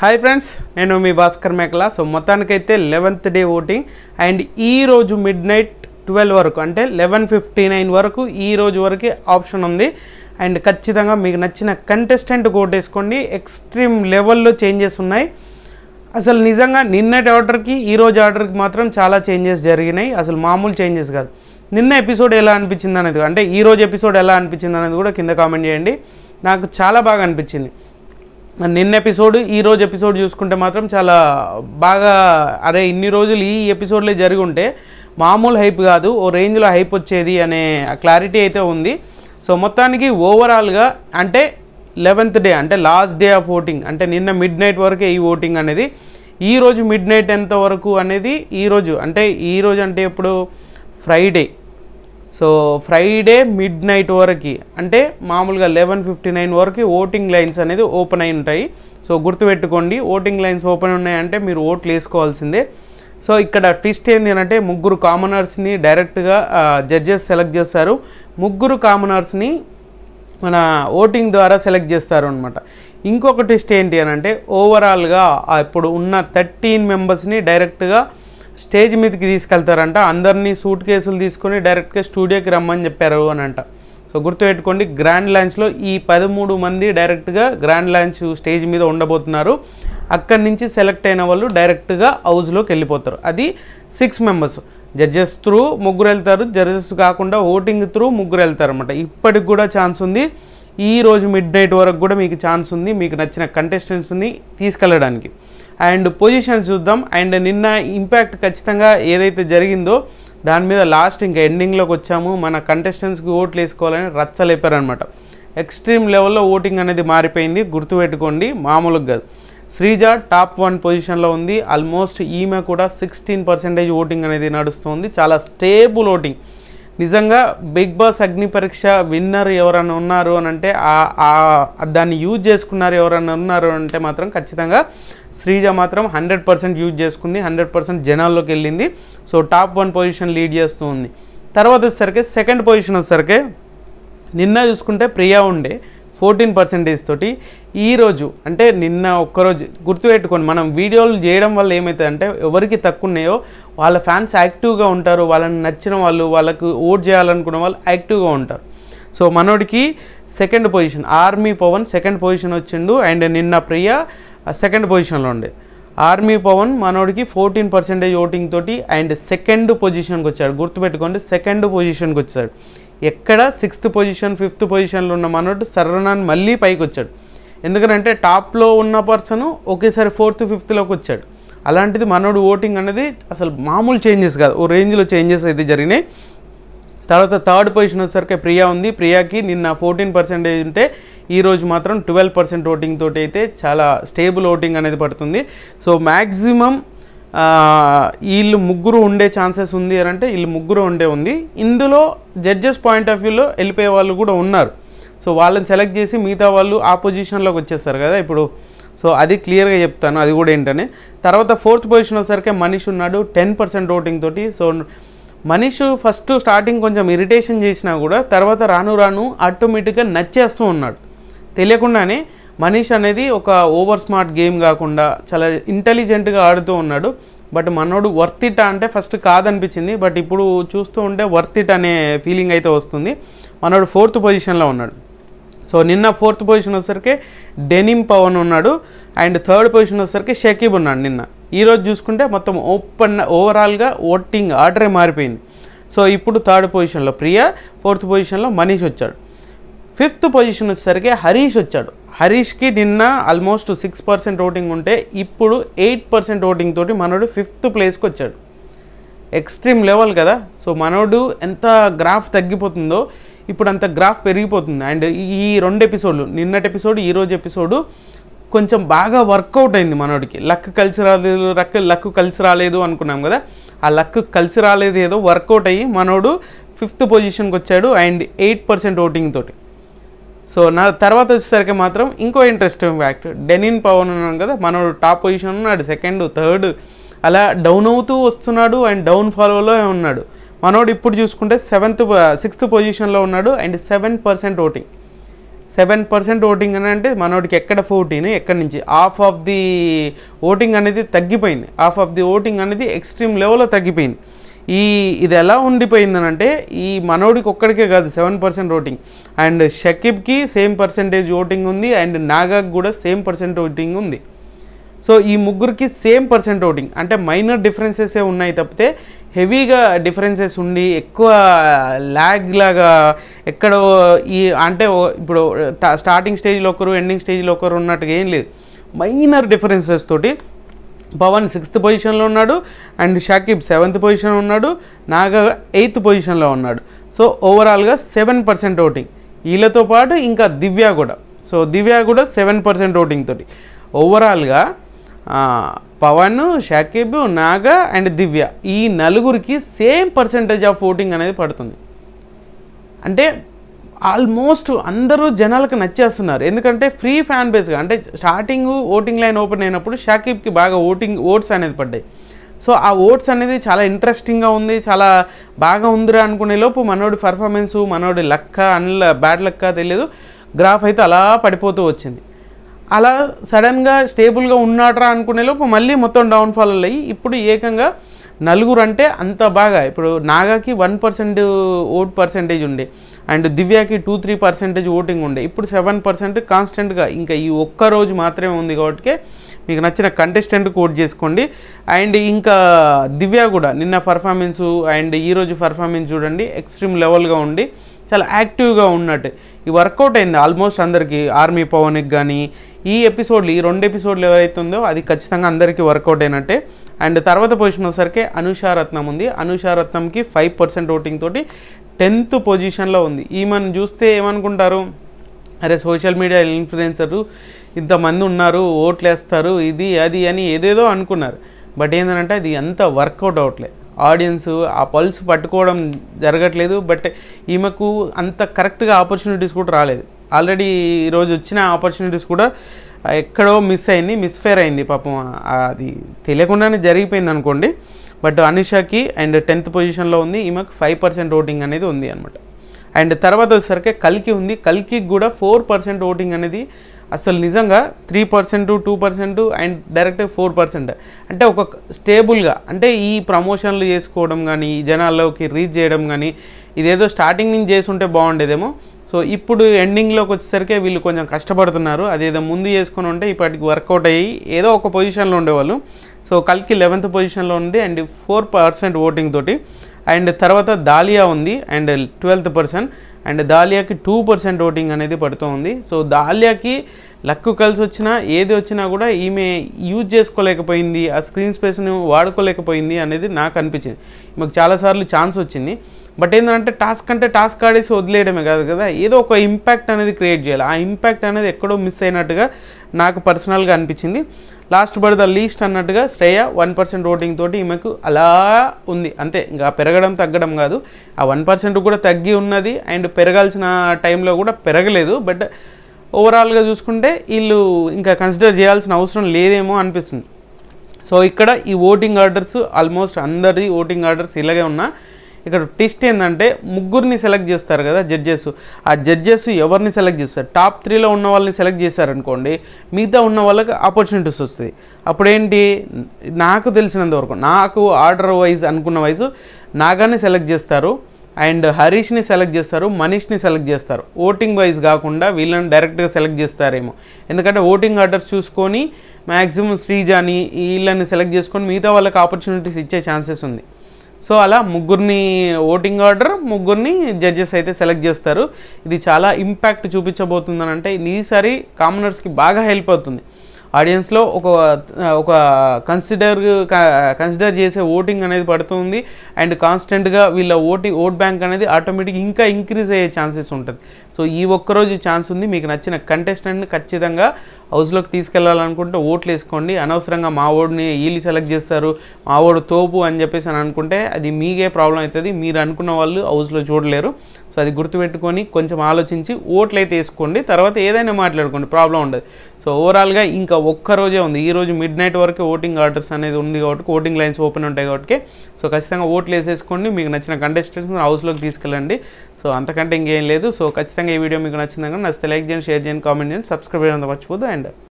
Hi friends, నేను మీ భాస్కర్ మేకల. So మొత్తానికైతే 11th డే ఓటింగ్ అండ్ ఈరోజు మిడ్ నైట్ 12 వరకు అంటే 11:59 వరకు ఈ రోజు వరకు ఆప్షన్ ఉంది. అండ్ ఖచ్చితంగా మీకు నచ్చిన కంటెస్టెంట్ ఓటేసుకోండి. ఎక్స్ట్రీమ్ లెవెల్లో చేంజెస్ ఉన్నాయి. అసలు నిజంగా నిన్నటి ఆర్డర్కి ఈరోజు ఆర్డర్కి మాత్రం చాలా చేంజెస్ జరిగినాయి. అసలు మామూలు చేంజెస్ కాదు. నిన్న ఎపిసోడ్ ఎలా అనిపించింది అనేది, అంటే ఈరోజు ఎపిసోడ్ ఎలా అనిపించింది అనేది కూడా కింద కామెంట్ చేయండి. నాకు చాలా బాగా అనిపించింది. నిన్న ఎపిసోడ్ ఈరోజు ఎపిసోడ్ చూసుకుంటే మాత్రం చాలా బాగా, అరే ఇన్ని రోజులు ఈ ఎపిసోడ్లే జరిగి ఉంటే మామూలు హైప్ కాదు, ఓ రేంజ్లో హైప్ వచ్చేది అనే క్లారిటీ అయితే ఉంది. సో మొత్తానికి ఓవరాల్గా అంటే 11th డే అంటే లాస్ట్ డే ఆఫ్ ఓటింగ్, అంటే నిన్న మిడ్ నైట్ వరకే ఈ ఓటింగ్ అనేది. ఈరోజు మిడ్ నైట్ ఎంత వరకు అనేది ఈరోజు అంటే ఇప్పుడు Friday. So Friday mid night వరకు అంటే మామూలుగా 11:59 వరకు ఓటింగ్ లైన్స్ అనేది ఓపెన్ అయి ఉంటాయి. సో గుర్తుపెట్టుకోండి, ఓటింగ్ లైన్స్ ఓపెన్ ఉన్నాయంటే మీరు ఓట్లు వేసుకోవాల్సిందే. సో ఇక్కడ ట్విస్ట్ ఏంటి అంటే ముగ్గురు కామనర్స్ని డైరెక్ట్గా జడ్జెస్ సెలెక్ట్ చేస్తారు. ముగ్గురు కామనర్స్ని మన ఓటింగ్ ద్వారా సెలెక్ట్ చేస్తారు అనమాట. ఇంకొక ట్విస్ట్ ఏంటి అని అంటే ఓవరాల్గా ఇప్పుడు ఉన్న 13 మెంబర్స్ని డైరెక్ట్గా స్టేజ్ మీదకి తీసుకెళ్తారంట. అందరినీ సూట్ కేసులు తీసుకొని డైరెక్ట్గా స్టూడియోకి రమ్మని చెప్పారు అని అంట. సో గుర్తుపెట్టుకోండి, గ్రాండ్ లాంచ్లో ఈ 13 మంది డైరెక్ట్గా గ్రాండ్ లాంచ్ స్టేజ్ మీద ఉండబోతున్నారు. అక్కడి నుంచి సెలెక్ట్ అయిన వాళ్ళు డైరెక్ట్గా హౌస్లోకి వెళ్ళిపోతారు. అది 6 మెంబర్స్. జడ్జెస్ త్రూ ముగ్గురు వెళ్తారు, జడ్జెస్ కాకుండా ఓటింగ్ త్రూ ముగ్గురు వెళ్తారు అనమాట. ఇప్పటికి కూడా ఛాన్స్ ఉంది. ఈ రోజు మిడ్ నైట్ వరకు కూడా మీకు ఛాన్స్ ఉంది మీకు నచ్చిన కంటెస్టెంట్స్ని తీసుకెళ్ళడానికి. అండ్ పొజిషన్స్ చూద్దాం. అండ్ నిన్న ఇంపాక్ట్ ఖచ్చితంగా ఏదైతే జరిగిందో దాని మీద లాస్ట్ ఇంకా ఎండింగ్లోకి వచ్చాము. మన కంటెస్టెంట్స్కి ఓట్లు వేసుకోవాలని రచ్చలేపారనమాట. ఎక్స్ట్రీమ్ లెవెల్లో ఓటింగ్ అనేది మారిపోయింది. గుర్తుపెట్టుకోండి, మామూలుగా కాదు. శ్రీజ టాప్ 1 పొజిషన్లో ఉంది. ఆల్మోస్ట్ ఈమె కూడా 16% ఓటింగ్ అనేది నడుస్తుంది. చాలా స్టేబుల్ ఓటింగ్. నిజంగా బిగ్ బాస్ అగ్ని పరీక్ష విన్నర్ ఎవరైనా ఉన్నారు అని అంటే దాన్ని యూజ్ చేసుకున్నారు ఎవరైనా ఉన్నారు అంటే మాత్రం ఖచ్చితంగా శ్రీజ మాత్రం 100% యూజ్ చేసుకుంది. 100% జనాల్లోకి వెళ్ళింది. సో టాప్ 1 పొజిషన్ లీడ్ చేస్తూ ఉంది. తర్వాత వచ్చేసరికి సెకండ్ పొజిషన్ వచ్చేసరికి నిన్న చూసుకుంటే ప్రియా ఉండే 14% తోటి. ఈరోజు అంటే నిన్న ఒక్కరోజు గుర్తుపెట్టుకోండి, మనం వీడియోలు చేయడం వల్ల ఏమవుతుందంటే ఎవరికి తక్కువ ఉన్నాయో వాళ్ళ ఫ్యాన్స్ యాక్టివ్గా ఉంటారు. వాళ్ళని నచ్చిన వాళ్ళు, వాళ్ళకు ఓట్ చేయాలనుకున్న వాళ్ళు యాక్టివ్గా ఉంటారు. సో మనోడికి సెకండ్ పొజిషన్ ఆర్మీ పవన్ సెకండ్ పొజిషన్ వచ్చిండు. అండ్ నిన్న ప్రియా సెకండ్ పొజిషన్లో ఉండే. ఆర్మీ పవన్ మనోడికి 14% ఓటింగ్ తోటి అండ్ సెకండ్ పొజిషన్కి వచ్చాడు. గుర్తుపెట్టుకోండి, సెకండ్ పొజిషన్కి వచ్చాడు. ఎక్కడ 6th పొజిషన్ 5th పొజిషన్లో ఉన్న మనోడు సర్రనాన్ని మళ్ళీ పైకి వచ్చాడు. ఎందుకంటే టాప్లో ఉన్న పర్సన్ ఒకేసారి 4th 5thలోకి వచ్చాడు. అలాంటిది మనోడు ఓటింగ్ అనేది అసలు మామూలు చేంజెస్ కాదు, ఓ రేంజ్లో చేంజెస్ అయితే జరిగినాయి. తర్వాత థర్డ్ పొజిషన్ వచ్చేసరికి ప్రియా ఉంది. ప్రియాకి నిన్న 14% ఉంటే ఈరోజు మాత్రం 12% ఓటింగ్ తోటి అయితే చాలా స్టేబుల్ ఓటింగ్ అనేది పడుతుంది. సో మ్యాక్సిమం వీళ్ళు ముగ్గురు ఉండే ఛాన్సెస్ ఉంది అని అంటే వీళ్ళు ముగ్గురు ఉంది. ఇందులో జడ్జెస్ పాయింట్ ఆఫ్ వ్యూలో వెళ్ళిపోయే వాళ్ళు కూడా ఉన్నారు. సో వాళ్ళని సెలెక్ట్ చేసి మిగతా వాళ్ళు ఆ పొజిషన్లోకి వచ్చేస్తారు కదా ఇప్పుడు. సో అది క్లియర్గా చెప్తాను, అది కూడా ఏంటనే. తర్వాత 4th పొజిషన్ వచ్చేసరికి మనీష్ ఉన్నాడు 10% ఓటింగ్ తోటి. సో మనీష్ ఫస్ట్ స్టార్టింగ్ కొంచెం ఇరిటేషన్ చేసినా కూడా తర్వాత రాను రాను ఆటోమేటిక్గా నచ్చేస్తూ ఉన్నాడు. తెలియకుండానే మనీష్ అనేది ఒక ఓవర్ స్మార్ట్ గేమ్ కాకుండా చాలా ఇంటెలిజెంట్గా ఆడుతూ ఉన్నాడు. బట్ మనోడు వర్త్ ఇట్ అంటే ఫస్ట్ కాదనిపించింది, బట్ ఇప్పుడు చూస్తూ ఉంటే వర్త్ ఇట్ అనే ఫీలింగ్ అయితే వస్తుంది. మనోడు 4th పొజిషన్లో ఉన్నాడు. సో నిన్న 4th పొజిషన్ వచ్చేసరికి డెనిమ్ పవన్ ఉన్నాడు. అండ్ 3rd పొజిషన్ వచ్చేసరికి షకీబ్ ఉన్నాడు నిన్న. ఈరోజు చూసుకుంటే మొత్తం ఓవరాల్గా ఓటింగ్ ఆర్డరే మారిపోయింది. సో ఇప్పుడు 3rd పొజిషన్లో ప్రియా, 4th పొజిషన్లో మనీష్ వచ్చాడు. 5th పొజిషన్ వచ్చేసరికి హరీష్ వచ్చాడు. హరీష్కి నిన్న ఆల్మోస్ట్ 6% ఓటింగ్ ఉంటే ఇప్పుడు 8% ఓటింగ్ తోటి మనోడు 5th ప్లేస్కి వచ్చాడు. ఎక్స్ట్రీమ్ లెవెల్ కదా. సో మనోడు ఎంత గ్రాఫ్ తగ్గిపోతుందో ఇప్పుడు అంత గ్రాఫ్ పెరిగిపోతుంది. అండ్ ఈ 2 ఎపిసోడ్లు, నిన్నటి ఎపిసోడ్ ఈరోజు ఎపిసోడు కొంచెం బాగా వర్కౌట్ అయింది మనోడికి. లక్ కలిసి రాలేదు అనుకున్నాం కదా, ఆ లక్ కలిసి రాలేదు, ఏదో వర్కౌట్ అయ్యి మనోడు 5th పొజిషన్కి వచ్చాడు అండ్ 8% ఓటింగ్ తోటి. సో నా తర్వాత వచ్చేసరికి మాత్రం ఇంకో ఇంట్రెస్టింగ్ ఫ్యాక్ట్, డెనిన్ పవన్ ఉన్నాడు కదా, మనోడు టాప్ పొజిషన్ ఉన్నాడు, 2nd 3rd అలా డౌన్ అవుతూ వస్తున్నాడు అండ్ డౌన్ ఫాలోలో ఉన్నాడు. మనోడు ఇప్పుడు చూసుకుంటే 6th పొజిషన్లో ఉన్నాడు అండ్ 7% ఓటింగ్. 7% ఓటింగ్ అని అంటే మనోడికి ఎక్కడ 14 ఎక్కడి నుంచి హాఫ్ ఆఫ్ ది ఓటింగ్ అనేది తగ్గిపోయింది. హాఫ్ ఆఫ్ ది ఓటింగ్ అనేది ఎక్స్ట్రీమ్ లెవెల్లో తగ్గిపోయింది. ఇది ఎలా ఉండిపోయిందని అంటే ఈ మనోడికి ఒక్కడికే కాదు 7% ఓటింగ్, అండ్ షకీబ్కి సేమ్ పర్సెంటేజ్ ఓటింగ్ ఉంది, అండ్ నాగాకి కూడా సేమ్ పర్సెంట్ ఓటింగ్ ఉంది. సో ఈ ముగ్గురికి సేమ్ పర్సెంట్ ఓటింగ్, అంటే మైనర్ డిఫరెన్సెసే ఉన్నాయి తప్పితే హెవీగా డిఫరెన్సెస్ ఉండి ఎక్కువ ల్యాగ్ లాగా ఎక్కడో అంటే ఇప్పుడు స్టార్టింగ్ స్టేజ్లో ఒకరు ఎండింగ్ స్టేజ్లో ఒకరు ఉన్నట్టుగా ఏం లేదు. మైనర్ డిఫరెన్సెస్ తోటి పవన్ 6th పొజిషన్లో ఉన్నాడు, అండ్ షకీబ్ 7th పొజిషన్ ఉన్నాడు, నాగా 8th పొజిషన్లో ఉన్నాడు. సో ఓవరాల్గా 7% ఓటింగ్. వీళ్ళతో పాటు ఇంకా దివ్య కూడా, సో దివ్య కూడా 7% ఓటింగ్ తోటి ఓవరాల్గా పవన్, షకీబ్, నాగా అండ్ దివ్య ఈ నలుగురికి సేమ్ పర్సెంటేజ్ ఆఫ్ ఓటింగ్ అనేది పడుతుంది. అంటే ఆల్మోస్ట్ అందరూ జనాలకు నచ్చేస్తున్నారు. ఎందుకంటే ఫ్రీ ఫ్యాన్ బేస్గా, అంటే స్టార్టింగ్ ఓటింగ్ లైన్ ఓపెన్ అయినప్పుడు షకీబ్కి బాగా ఓట్స్ అనేది పడ్డాయి. సో ఆ ఓట్స్ అనేది చాలా ఇంట్రెస్టింగ్గా ఉంది, చాలా బాగా ఉందిరా అనుకునే లోపు మనోడి పర్ఫార్మెన్సు, మనోడి లక్క బ్యాడ్ లక్క తెలియదు, గ్రాఫ్ అయితే అలా పడిపోతూ వచ్చింది. అలా సడన్గా స్టేబుల్గా ఉన్నాడ్రా అనుకునే లోపు మళ్ళీ మొత్తం డౌన్ఫాల్ అయ్యి ఇప్పుడు ఏకంగా నలుగురు అంటే అంత బాగా, ఇప్పుడు నాగాకి 1% ఓట్ పర్సెంటేజ్ ఉండే, అండ్ దివ్యాకి 2-3% ఓటింగ్ ఉండే, ఇప్పుడు 7% కాన్స్టెంట్గా ఇంకా ఈ ఒక్కరోజు మాత్రమే ఉంది. కాబట్టి మీకు నచ్చిన కంటెస్టెంట్ ఓట్ చేసుకోండి. అండ్ ఇంకా దివ్య కూడా నిన్న పర్ఫార్మెన్సు అండ్ ఈరోజు పర్ఫార్మెన్స్ చూడండి, ఎక్స్ట్రీమ్ లెవెల్గా ఉండి చాలా యాక్టివ్గా ఉన్నట్టు ఈ వర్కౌట్ అయింది ఆల్మోస్ట్ అందరికీ. ఆర్మీ పవన్కి కానీ ఈ ఎపిసోడ్లు, ఈ 2 ఎపిసోడ్లు ఎవరైతే ఉందో అది ఖచ్చితంగా అందరికీ వర్కౌట్ అయినట్టే. అండ్ తర్వాత పొజిషన్ వచ్చేసరికి అనుషారత్నం ఉంది. అనుషారత్నంకి 5% ఓటింగ్ తోటి 10th పొజిషన్లో ఉంది. ఈమెను చూస్తే ఏమనుకుంటారు, అరే సోషల్ మీడియా ఇన్ఫ్లుయెన్సరు ఇంతమంది ఉన్నారు, ఓట్లు వేస్తారు, ఇది అది అని ఏదేదో అనుకున్నారు. బట్ ఏంటంటే అది అంత వర్కౌట్ అవ్వట్లేదు. ఆడియన్స్ ఆ పల్స్ పట్టుకోవడం జరగట్లేదు. బట్ ఈమెకు అంత కరెక్ట్గా ఆపర్చునిటీస్ కూడా రాలేదు. ఆల్రెడీ ఈరోజు వచ్చిన ఆపర్చునిటీస్ కూడా ఎక్కడో మిస్ఫైర్ అయింది పాపం. అది తెలియకుండానే జరిగిపోయింది అనుకోండి. బట్ అనుషకి అండ్ 10th పొజిషన్లో ఉంది, ఈమెకు 5% ఓటింగ్ అనేది ఉంది అనమాట. అండ్ తర్వాత వచ్చేసరికి కల్కి ఉంది. కల్కి కూడా 4% ఓటింగ్ అనేది అసలు నిజంగా 3%, 2% అండ్ డైరెక్ట్ 4%. అంటే ఒక స్టేబుల్గా, అంటే ఈ ప్రమోషన్లు చేసుకోవడం కానీ, జనాల్లోకి రీచ్ చేయడం కానీ ఇదేదో స్టార్టింగ్ నుంచి చేసుంటే బాగుండేదేమో. సో ఇప్పుడు ఎండింగ్లోకి వచ్చేసరికి వీళ్ళు కొంచెం కష్టపడుతున్నారు. అదేదో ముందు చేసుకుని ఉంటే ఇప్పటికి వర్కౌట్ అయ్యి ఏదో ఒక పొజిషన్లో ఉండేవాళ్ళు. సో కల్కి 11th పొజిషన్లో ఉంది అండ్ 4% ఓటింగ్ తోటి. అండ్ తర్వాత దాలియా ఉంది అండ్ 12th పర్సన్, అండ్ దాలియాకి 2% ఓటింగ్ అనేది పడుతూ ఉంది. సో దాలియాకి లక్ కలిసి వచ్చినా ఏది వచ్చినా కూడా ఈమె యూజ్ చేసుకోలేకపోయింది, ఆ స్క్రీన్ స్పేస్ని వాడుకోలేకపోయింది అనేది నాకు అనిపించింది. మాకు చాలాసార్లు ఛాన్స్ వచ్చింది. బట్ ఏంటంటే టాస్క్ ఆడేసి వదిలేయడమే కాదు కదా, ఏదో ఒక ఇంపాక్ట్ అనేది క్రియేట్ చేయాలి. ఆ ఇంపాక్ట్ అనేది ఎక్కడో మిస్ అయినట్టుగా నాకు పర్సనల్గా అనిపించింది. లాస్ట్ బట్ ద లీస్ట్ అన్నట్టుగా శ్రేయ 1% ఓటింగ్ తోటి ఈమెకు అలా ఉంది అంతే. ఇంకా పెరగడం తగ్గడం కాదు, ఆ 1% కూడా తగ్గి ఉన్నది అండ్ పెరగాల్సిన టైంలో కూడా పెరగలేదు. బట్ ఓవరాల్గా చూసుకుంటే వీళ్ళు ఇంకా కన్సిడర్ చేయాల్సిన అవసరం లేదేమో అనిపిస్తుంది. సో ఇక్కడ ఈ ఓటింగ్ ఆర్డర్స్ ఆల్మోస్ట్ అందరి ఓటింగ్ ఆర్డర్స్ ఇలాగే ఉన్నా, ఇక్కడ ట్విస్ట్ ఏంటంటే ముగ్గురిని సెలెక్ట్ చేస్తారు కదా జడ్జెస్. ఆ జడ్జెస్ ఎవరిని సెలెక్ట్ చేస్తారు, టాప్ 3లో ఉన్న వాళ్ళని సెలెక్ట్ చేశారనుకోండి, మిగతా ఉన్న వాళ్ళకి ఆపర్చునిటీస్ వస్తుంది. అప్పుడేంటి, నాకు తెలిసినంతవరకు నాకు ఆర్డర్ వైజ్ అనుకున్న వైజ్ నాగాన్ని సెలెక్ట్ చేస్తారు అండ్ హరీష్ని సెలెక్ట్ చేస్తారు, మనీష్ని సెలెక్ట్ చేస్తారు. ఓటింగ్ వైజ్ కాకుండా వీళ్ళని డైరెక్ట్గా సెలెక్ట్ చేస్తారేమో. ఎందుకంటే ఓటింగ్ ఆర్డర్స్ చూసుకొని మ్యాక్సిమం శ్రీజాని వీళ్ళని సెలెక్ట్ చేసుకొని మిగతా వాళ్ళకి ఆపర్చునిటీస్ ఇచ్చే ఛాన్సెస్ ఉంది. సో అలా ముగ్గురిని ఓటింగ్ ఆర్డర్, ముగ్గురిని జడ్జెస్ అయితే సెలెక్ట్ చేస్తారు. ఇది చాలా ఇంపాక్ట్ చూపించబోతుందని అంటే ఈసారి కామనర్స్కి బాగా హెల్ప్ అవుతుంది. ఆడియన్స్లో ఒక కన్సిడర్ చేసే ఓటింగ్ అనేది పడుతుంది అండ్ కాన్స్టెంట్గా వీళ్ళ ఓట్ బ్యాంక్ అనేది ఆటోమేటిక్గా ఇంకా ఇంక్రీజ్ అయ్యే ఛాన్సెస్ ఉంటుంది. సో ఈ ఒక్కరోజు ఛాన్స్ ఉంది. మీకు నచ్చిన కంటెస్టెంట్ని ఖచ్చితంగా హౌస్లోకి తీసుకెళ్లాలనుకుంటే ఓట్లు వేసుకోండి. అనవసరంగా మా ఓడిని వీళ్ళు సెలెక్ట్ చేస్తారు, మా ఓడు తోపు అని చెప్పేసి అని అనుకుంటే అది మీకే ప్రాబ్లం అవుతుంది. మీరు అనుకున్న వాళ్ళు హౌస్లో చూడలేరు. సో అది గుర్తుపెట్టుకొని కొంచెం ఆలోచించి ఓట్లు అయితే వేసుకోండి. తర్వాత ఏదైనా మాట్లాడుకోండి, ప్రాబ్లం ఉండదు. సో ఓవరాల్గా ఇంకా ఒక్క రోజే ఉంది, ఈ రోజు మిడ్ నైట్ వరకు ఓటింగ్ ఆర్డర్స్ అనేది ఉంది కాబట్టి ఓటింగ్ లైన్స్ ఓపెన్ ఉంటాయి కాబట్టి సో ఖచ్చితంగా ఓట్లు వేసేసుకోండి, మీకు నచ్చిన కంటెస్టెంట్స్ హౌస్లోకి తీసుకెళ్ళండి. సో అంతకంటే ఇంకేం లేదు. సో ఖచ్చితంగా ఈ వీడియో మీకు నచ్చిందని నచ్చితే లైక్ చేయండి, షేర్ చేయండి, కామెంట్ చేయండి, సబ్స్క్రైబ్ చేయడం మర్చిపోద్దు. అండ్